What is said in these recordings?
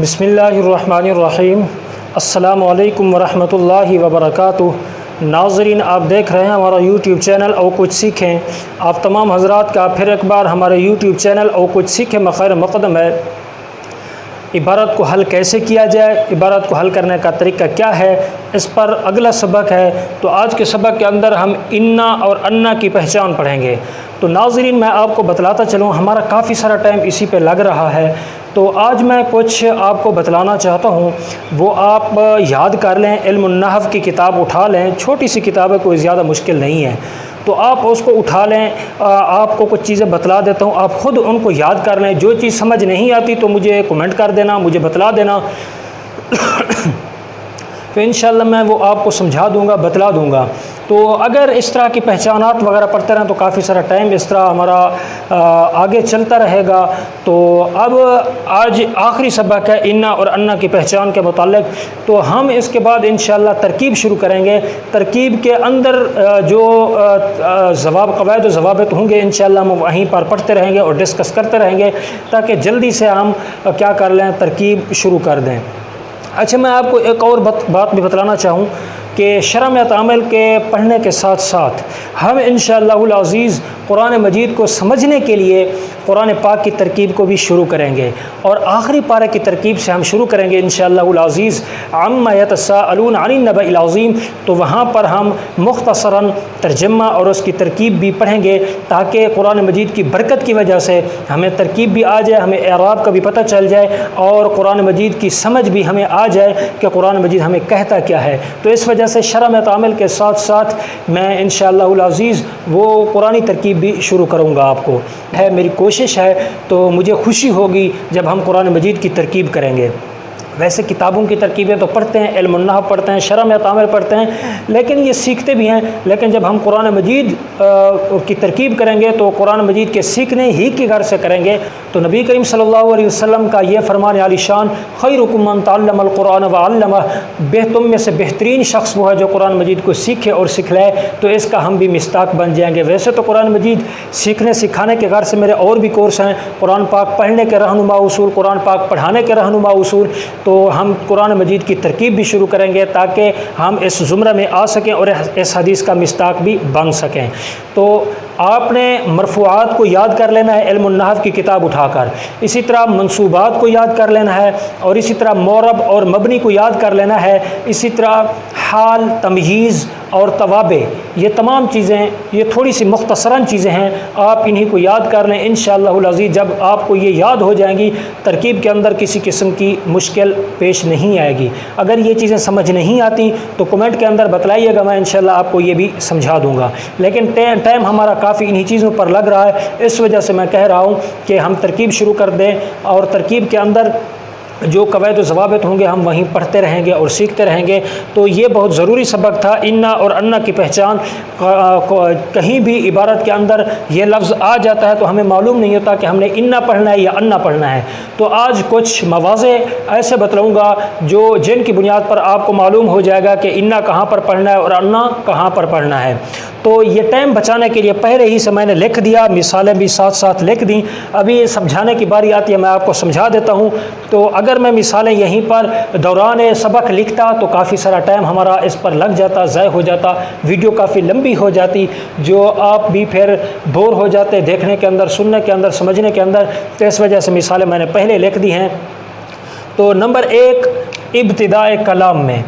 بسم اللہ الرحمن الرحیم۔ السلام علیکم ورحمۃ اللہ وبرکاتہ۔ ناظرین، آپ دیکھ رہے ہیں ہمارا یوٹیوب چینل او کچھ سیکھیں۔ آپ تمام حضرات کا پھر ایک بار ہمارے یوٹیوب چینل او کچھ سیکھیں میں خیر مقدم ہے۔ عبارت کو حل کیسے کیا جائے، عبارت کو حل کرنے کا طریقہ کیا ہے، اس پر اگلا سبق ہے۔ تو آج کے سبق کے اندر ہم انا اور انا کی پہچان پڑھیں گے۔ تو ناظرین، میں آپ کو بتلاتا چلوں، ہمارا کافی سارا ٹائم اسی پہ لگ رہا ہے، تو آج میں کچھ آپ کو بتلانا چاہتا ہوں، وہ آپ یاد کر لیں۔ علم النحو کی کتاب اٹھا لیں، چھوٹی سی کتاب ہے، کوئی زیادہ مشکل نہیں ہے، تو آپ اس کو اٹھا لیں۔ آپ کو کچھ چیزیں بتلا دیتا ہوں، آپ خود ان کو یاد کر لیں۔ جو چیز سمجھ نہیں آتی تو مجھے کمنٹ کر دینا، مجھے بتلا دینا، تو انشاءاللہ میں وہ آپ کو سمجھا دوں گا، بتلا دوں گا۔ تو اگر اس طرح کی پہچانات وغیرہ پڑھتے رہیں تو کافی سارا ٹائم اس طرح ہمارا آگے چلتا رہے گا۔ تو اب آج آخری سبق ہے انا اور انا کی پہچان کے متعلق، تو ہم اس کے بعد انشاءاللہ ترکیب شروع کریں گے۔ ترکیب کے اندر جو قواعد و ضوابط ہوں گے انشاءاللہ ہم وہیں پر پڑھتے رہیں گے اور ڈسکس کرتے رہیں گے، تاکہ جلدی سے ہم کیا کر لیں، ترکیب شروع کر دیں۔ اچھا، میں آپ کو ایک اور بات بھی بتلانا چاہوں کہ شرح میں تعامل کے پڑھنے کے ساتھ ساتھ ہم انشاءاللہ العزیز قرآن مجید کو سمجھنے کے لیے قرآن پاک کی ترکیب کو بھی شروع کریں گے، اور آخری پارے کی ترکیب سے ہم شروع کریں گے انشاءاللہ العزیز، عما یتساءلون عن النبأ العظیم۔ تو وہاں پر ہم مختصراً ترجمہ اور اس کی ترکیب بھی پڑھیں گے، تاکہ قرآن مجید کی برکت کی وجہ سے ہمیں ترکیب بھی آ جائے، ہمیں اعراب کا بھی پتہ چل جائے، اور قرآن مجید کی سمجھ بھی ہمیں آ جائے کہ قرآن مجید ہمیں کہتا کیا ہے۔ تو اس وجہ سے شرح میں تعامل کے ساتھ ساتھ میں انشاءاللہ العزیز وہ قرآنی ترکیب بھی شروع کروں گا۔ آپ کو ہے، میری کوشش ہے، تو مجھے خوشی ہوگی جب ہم قرآن مجید کی ترکیب کریں گے۔ ویسے کتابوں کی ترکیبیں تو پڑھتے ہیں، علم النحو پڑھتے ہیں، شرح میں تعامل پڑھتے ہیں، لیکن یہ سیکھتے بھی ہیں، لیکن جب ہم قرآن مجید کی ترکیب کریں گے تو قرآن مجید کے سیکھنے ہی کی غرض سے کریں گے۔ تو نبی کریم صلی اللہ علیہ وسلم کا یہ فرمان عالی شان، خیرکم من تعلم القرآن وعلمہ، تم میں سے بہترین شخص وہ ہے جو قرآن مجید کو سیکھے اور سکھلائے۔ تو اس کا ہم بھی مصداق بن جائیں گے۔ ویسے تو قرآن مجید سیکھنے سکھانے کے غرض سے میرے اور بھی کورس ہیں، قرآن پاک پڑھنے کے رہنما اصول، قرآن پاک پڑھانے کے رہنما اصول، تو ہم قرآن مجید کی ترکیب بھی شروع کریں گے تاکہ ہم اس زمرہ میں آ سکیں اور اس حدیث کا مصداق بھی بن سکیں۔ تو آپ نے مرفوعات کو یاد کر لینا ہے علم النحو کی کتاب اٹھا کر، اسی طرح منصوبات کو یاد کر لینا ہے، اور اسی طرح معرب اور مبنی کو یاد کر لینا ہے، اسی طرح حال، تمہیز اور توابع، یہ تمام چیزیں، یہ تھوڑی سی مختصراً چیزیں ہیں، آپ انہی کو یاد کر لیں انشاءاللہ العزیز۔ جب آپ کو یہ یاد ہو جائیں گی، ترکیب کے اندر کسی قسم کی مشکل پیش نہیں آئے گی۔ اگر یہ چیزیں سمجھ نہیں آتی تو کمنٹ کے اندر بتلائیے گا، میں انشاءاللہ آپ کو یہ بھی سمجھا دوں گا، لیکن ٹائم ہمارا کافی انہی چیزوں پر لگ رہا ہے، اس وجہ سے میں کہہ رہا ہوں کہ ہم ترکیب شروع کر دیں، اور ترکیب کے اندر جو قواعد و ضوابط ہوں گے ہم وہیں پڑھتے رہیں گے اور سیکھتے رہیں گے۔ تو یہ بہت ضروری سبق تھا، انا اور انا کی پہچان۔ کہیں بھی عبارت کے اندر یہ لفظ آ جاتا ہے تو ہمیں معلوم نہیں ہوتا کہ ہم نے انا پڑھنا ہے یا انا پڑھنا ہے۔ تو آج کچھ مواضع ایسے بتلاؤں گا جن کی بنیاد پر آپ کو معلوم ہو جائے گا کہ انا کہاں پر پڑھنا ہے اور انا کہاں پر پڑھنا ہے۔ تو یہ ٹائم بچانے کے لیے پہلے ہی سے میں نے لکھ دیا، مثالیں بھی ساتھ ساتھ لکھ دیں، ابھی سمجھانے کی باری آتی ہے، میں آپ کو سمجھا دیتا ہوں۔ تو اگر میں مثالیں یہیں پر دوران سبق لکھتا تو کافی سارا ٹائم ہمارا اس پر لگ جاتا، ضائع ہو جاتا، ویڈیو کافی لمبی ہو جاتی، جو آپ بھی پھر بور ہو جاتے دیکھنے کے اندر، سننے کے اندر، سمجھنے کے اندر۔ تو اس وجہ سے مثالیں میں نے پہلے لکھ دی ہیں۔ تو نمبر 1، ابتداء کلام میں،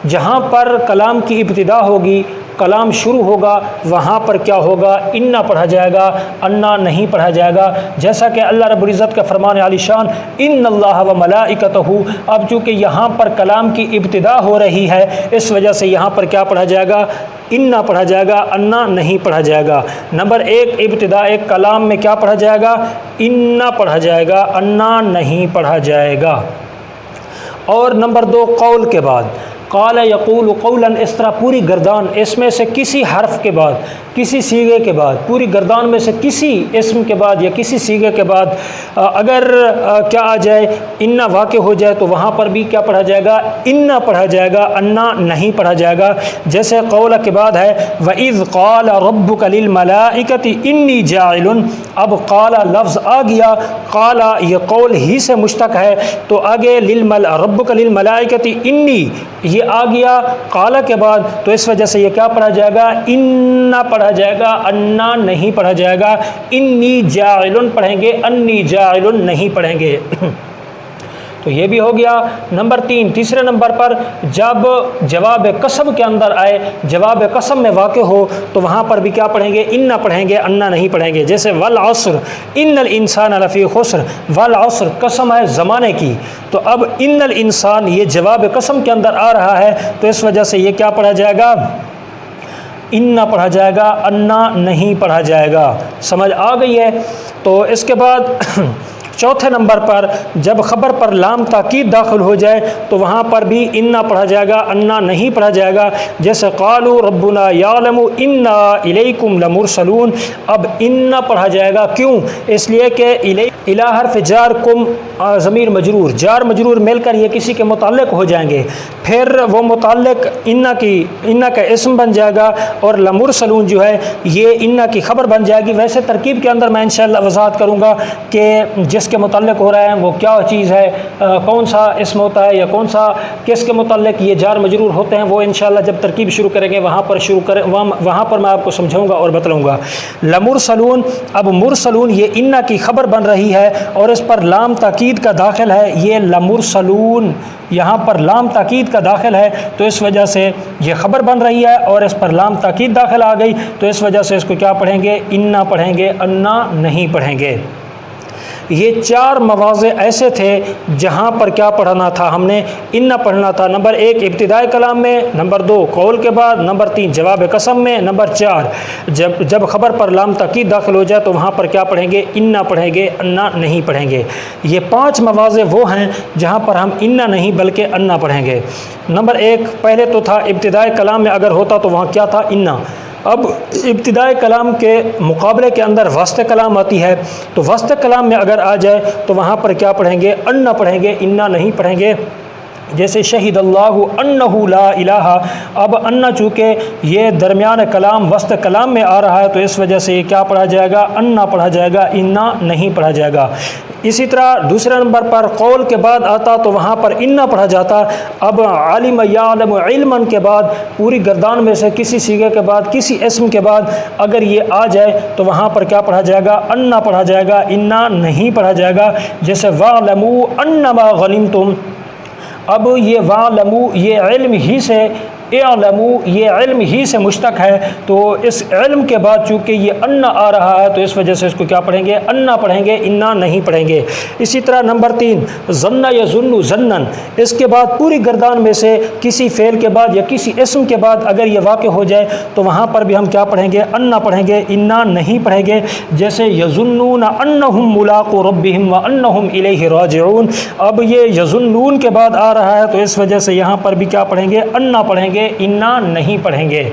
جہاں پر کلام کی ابتدا ہوگی، کلام شروع ہوگا، وہاں پر کیا ہوگا، انا پڑھا جائے گا، انا نہیں پڑھا جائے گا، جیسا کہ اللہ رب العزت کا فرمان عالی شان، ان اللہ و ملائکتہ۔ اب چونکہ یہاں پر کلام کی ابتدا ہو رہی ہے، اس وجہ سے یہاں پر کیا پڑھا جائے گا، انا پڑھا جائے گا، انا نہیں پڑھا جائے گا۔ نمبر 1، ابتداء کلام میں کیا پڑھا جائے گا، انا پڑھا جائے گا، انا نہیں پڑھا جائے گا۔ اور نمبر 2، قول کے بعد، قال یقول قولا، اس طرح پوری گردان اس میں سے کسی حرف کے بعد، کسی سیغے کے بعد، پوری گردان میں سے کسی اسم کے بعد یا کسی سیغے کے بعد اگر کیا آ جائے، انا واقع ہو جائے، تو وہاں پر بھی کیا پڑھا جائے گا؟ انا پڑھا جائے گا، انا نہیں پڑھا جائے گا۔ جیسے قول کے بعد ہے وَإِذْ قَالَ رَبُّكَ لِلْمَلَائِكَةِ إِنِّي جَاعِلٌ، اب قال لفظ آ گیا، قال یہ قول ہی سے مشتق ہے، تو آگے ربک للملائکۃ انی یہ آ گیا قال کے بعد، تو اس وجہ سے یہ کیا پڑھا جائے گا؟ انا پڑھا جائے گا، انا نہیں پڑھا جائے گا۔ انی جاعل پڑھیں گے، انی جاعل نہیں پڑھیں گے۔ تو یہ بھی ہو گیا۔ نمبر 3، تیسرے نمبر پر جب جواب قسم کے اندر آئے، جواب قسم میں واقع ہو، تو وہاں پر بھی کیا پڑھیں گے؟ انا پڑھیں گے، انا نہیں پڑھیں گے۔ جیسے والعصر ان الانسان لفی خسر، والعصر قسم ہے زمانے کی، تو اب ان الانسان یہ جواب قسم کے اندر آ رہا ہے، تو اس وجہ سے یہ کیا پڑھا جائے گا؟ انا پڑھا جائے گا، انا نہیں پڑھا جائے گا۔ سمجھ آ گئی ہے؟ تو اس کے بعد چوتھے نمبر پر جب خبر پر لام تاکید داخل ہو جائے تو وہاں پر بھی انا پڑھا جائے گا، انا نہیں پڑھا جائے گا۔ جیسے قالوا ربنا یعلم انا الیکم لمرسلون، اب انا پڑھا جائے گا، کیوں؟ اس لیے کہ الی حرف جار، کم ضمیر مجرور، جار مجرور مل کر یہ کسی کے متعلق ہو جائیں گے، پھر وہ متعلق انا کا اسم بن جائے گا، اور لمرسلون جو ہے یہ انا کی خبر بن جائے گی۔ ویسے ترکیب کے اندر میں انشاءاللہ وضاحت کروں گا کہ جس کے متعلق ہو رہا ہے وہ کیا چیز ہے، کون سا اسم ہوتا ہے یا کون سا کس کے متعلق یہ جار مجرور ہوتے ہیں، وہ انشاءاللہ جب ترکیب شروع کریں گے وہاں پر میں آپ کو سمجھاؤں گا اور بتلاؤں گا۔ لمرسلون، اب مرسلون یہ انا کی خبر بن رہی ہے اور اس پر لام تاکید کا داخل ہے، یہ لمرسلون یہاں پر لام تاکید کا داخل ہے، تو اس وجہ سے یہ خبر بن رہی ہے اور اس پر لام تاکید داخل آ گئی، تو اس وجہ سے اس کو کیا پڑھیں گے؟ انا پڑھیں گے، انا نہیں پڑھیں گے۔ یہ 4 مواضع ایسے تھے جہاں پر کیا پڑھنا تھا ہم نے؟ انا پڑھنا تھا۔ نمبر 1 ابتدائی کلام میں، نمبر 2 قول کے بعد، نمبر 3 جواب قسم میں، نمبر 4 جب خبر پر لام تاکید داخل ہو جائے تو وہاں پر کیا پڑھیں گے؟ انا پڑھیں گے، انا نہیں پڑھیں گے۔ یہ 5 مواضع وہ ہیں جہاں پر ہم انا نہیں بلکہ انا پڑھیں گے۔ نمبر 1 پہلے تو تھا ابتدائی کلام میں اگر ہوتا تو وہاں کیا تھا؟ انا۔ اب ابتدائی کلام کے مقابلے کے اندر وسط کلام آتی ہے، تو وسط کلام میں اگر آ جائے تو وہاں پر کیا پڑھیں گے؟ انا پڑھیں گے، انا نہیں پڑھیں گے۔ جیسے شہید اللہ انہ لا الہ، اب انا چونکہ یہ درمیان کلام وسط کلام میں آ رہا ہے تو اس وجہ سے یہ کیا پڑھا جائے گا؟ انا پڑھا جائے گا، انا نہیں پڑھا جائے گا۔ اسی طرح دوسرے نمبر پر قول کے بعد آتا تو وہاں پر انا پڑھا جاتا۔ اب عالم یعلم علما کے بعد پوری گردان میں سے کسی صیغے کے بعد، کسی اسم کے بعد اگر یہ آ جائے تو وہاں پر کیا پڑھا جائے گا؟ انا پڑھا جائے گا، انا نہیں پڑھا جائے گا۔ جیسے وَاعْلَمُوا أَنَّمَا غَنِمْتُمْ، اب یہ وَاعْلَمُوا یہ علم ہی سے، اعلموا یہ علم ہی سے مشتق ہے، تو اس علم کے بعد چونکہ یہ انا آ رہا ہے تو اس وجہ سے اس کو کیا پڑھیں گے؟ انا پڑھیں گے، انا نہیں پڑھیں گے۔ اسی طرح نمبر 3 ظن یظن ظنن، اس کے بعد پوری گردان میں سے کسی فعل کے بعد یا کسی اسم کے بعد اگر یہ واقع ہو جائے تو وہاں پر بھی ہم کیا پڑھیں گے؟ انا پڑھیں گے، انا نہیں پڑھیں گے۔ جیسے یظنون انہم ملاقو ربہم وانہم الیہ راجعون، اب یہ یظنون کے بعد آ رہا ہے تو اس وجہ سے یہاں پر بھی کیا پڑھیں گے؟ انا پڑھیں گے، انا نہیں پڑھیں گے۔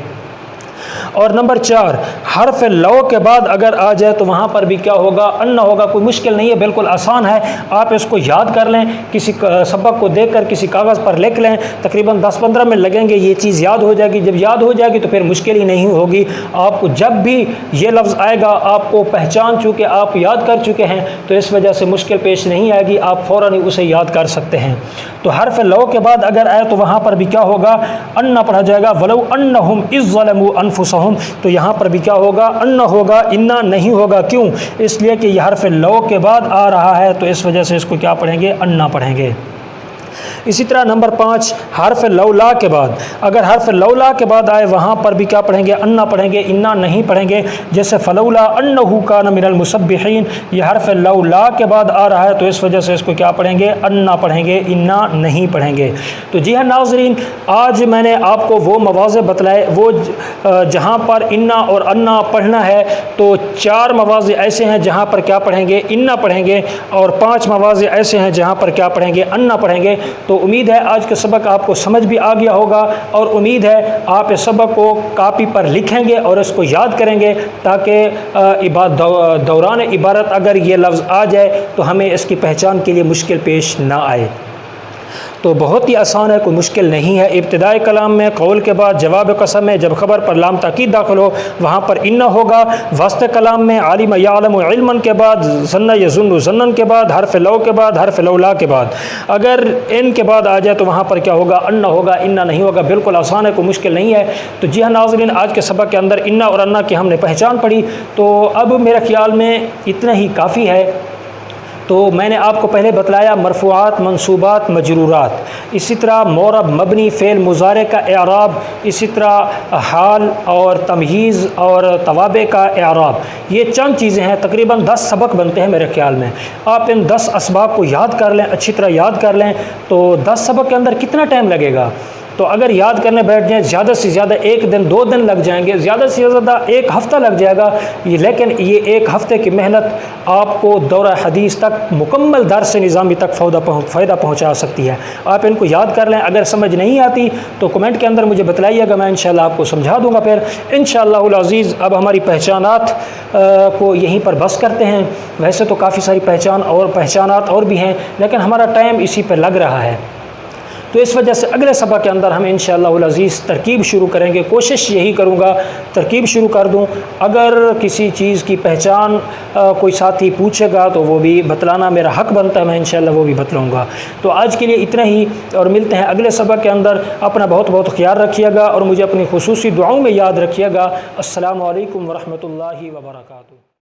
اور نمبر 4 حرف لو کے بعد اگر آ جائے تو وہاں پر بھی کیا ہوگا؟ انا ہوگا۔ کوئی مشکل نہیں ہے، بالکل آسان ہے، آپ اس کو یاد کر لیں، کسی سبق کو دیکھ کر کسی کاغذ پر لکھ لیں، تقریباً 10-15 منٹ لگیں گے، یہ چیز یاد ہو جائے گی۔ جب یاد ہو جائے گی تو پھر مشکل ہی نہیں ہوگی آپ کو، جب بھی یہ لفظ آئے گا آپ کو پہچان چکے، آپ یاد کر چکے ہیں تو اس وجہ سے مشکل پیش نہیں آئے گی، آپ فوراً ہی اسے یاد کر سکتے ہیں۔ تو حرف لو کے بعد اگر آئے تو وہاں پر بھی کیا ہوگا؟ انا پڑھا جائے گا۔ ولو انہم اذ ظلموا انفسہم، تو یہاں پر بھی کیا ہوگا؟ انا ہوگا، انا نہیں ہوگا۔ کیوں؟ اس لیے کہ یہ حرف لو کے بعد آ رہا ہے تو اس وجہ سے اس کو کیا پڑھیں گے؟ انا پڑھیں گے۔ اسی طرح نمبر 5 حرف لولا کے بعد اگر حرف لولا کے بعد آئے وہاں پر بھی کیا پڑھیں گے؟ انا پڑھیں گے، انا نہیں پڑھیں گے۔ جیسے فلولا انہ کان من المسبحین، یہ حرف لولا کے بعد آ رہا ہے تو اس وجہ سے اس کو کیا پڑھیں گے؟ انا پڑھیں گے، انا نہیں پڑھیں گے۔ تو جی ہاں ناظرین، آج میں نے آپ کو وہ مواضع بتلائے وہ جہاں پر انا اور انا پڑھنا ہے، تو 4 مواضع ایسے ہیں جہاں پر کیا پڑھیں گے؟ انا پڑھیں گے، اور 5 مواضع ایسے ہیں جہاں پر کیا پڑھیں گے؟ انا پڑھیں گے۔ تو امید ہے آج کا سبق آپ کو سمجھ بھی آ گیا ہوگا، اور امید ہے آپ اس سبق کو کاپی پر لکھیں گے اور اس کو یاد کریں گے، تاکہ دوران عبارت اگر یہ لفظ آ جائے تو ہمیں اس کی پہچان کے لیے مشکل پیش نہ آئے۔ تو بہت ہی آسان ہے، کوئی مشکل نہیں ہے۔ ابتدائی کلام میں قول کے بعد جواب قسم ہے، جب خبر پر لام تاکید داخل ہو وہاں پر ان ہوگا۔ وسط کلام میں عالم یعلم علما کے بعد ظن یظن ظنن کے بعد حرف لو کے بعد حرف لولا کے بعد اگر ان کے بعد آ جائے تو وہاں پر کیا ہوگا؟ ان ہوگا، ان نہیں ہوگا۔ بالکل آسان ہے، کوئی مشکل نہیں ہے۔ تو جی ہاں ناظرین، آج کے سبق کے اندر ان اور انا کی ہم نے پہچان پڑھی، تو اب میرے خیال میں اتنا ہی کافی ہے۔ تو میں نے آپ کو پہلے بتلایا مرفوعات، منصوبات، مجرورات، اسی طرح معرب، مبنی، فعل مضارع کا اعراب، اسی طرح حال اور تمہیز اور توابع کا اعراب۔ یہ چند چیزیں ہیں، تقریباً 10 سبق بنتے ہیں میرے خیال میں۔ آپ ان 10 اسباق کو یاد کر لیں، اچھی طرح یاد کر لیں، تو 10 سبق کے اندر کتنا ٹائم لگے گا؟ تو اگر یاد کرنے بیٹھ جائیں زیادہ سے زیادہ 1 دن 2 دن لگ جائیں گے، زیادہ سے زیادہ 1 ہفتہ لگ جائے گا، لیکن یہ 1 ہفتے کی محنت آپ کو دورہ حدیث تک مکمل درس نظامی تک فائدہ پہنچا سکتی ہے۔ آپ ان کو یاد کر لیں۔ اگر سمجھ نہیں آتی تو کمنٹ کے اندر مجھے بتلائیے گا، میں انشاءاللہ آپ کو سمجھا دوں گا۔ پھر انشاءاللہ العزیز اب ہماری پہچانات کو یہیں پر بس کرتے ہیں۔ ویسے تو کافی ساری پہچانات اور بھی ہیں، لیکن ہمارا ٹائم اسی پہ لگ رہا ہے، تو اس وجہ سے اگلے سبق کے اندر ہم انشاءاللہ العزیز ترکیب شروع کریں گے۔ کوشش یہی کروں گا ترکیب شروع کر دوں۔ اگر کسی چیز کی پہچان کوئی ساتھی پوچھے گا تو وہ بھی بتلانا میرا حق بنتا ہے، میں انشاءاللہ وہ بھی بتلاؤں گا۔ تو آج کے لیے اتنا ہی، اور ملتے ہیں اگلے سبق کے اندر۔ اپنا بہت بہت خیال رکھیے گا اور مجھے اپنی خصوصی دعاؤں میں یاد رکھیے گا۔ السلام علیکم ورحمۃ اللہ وبرکاتہ۔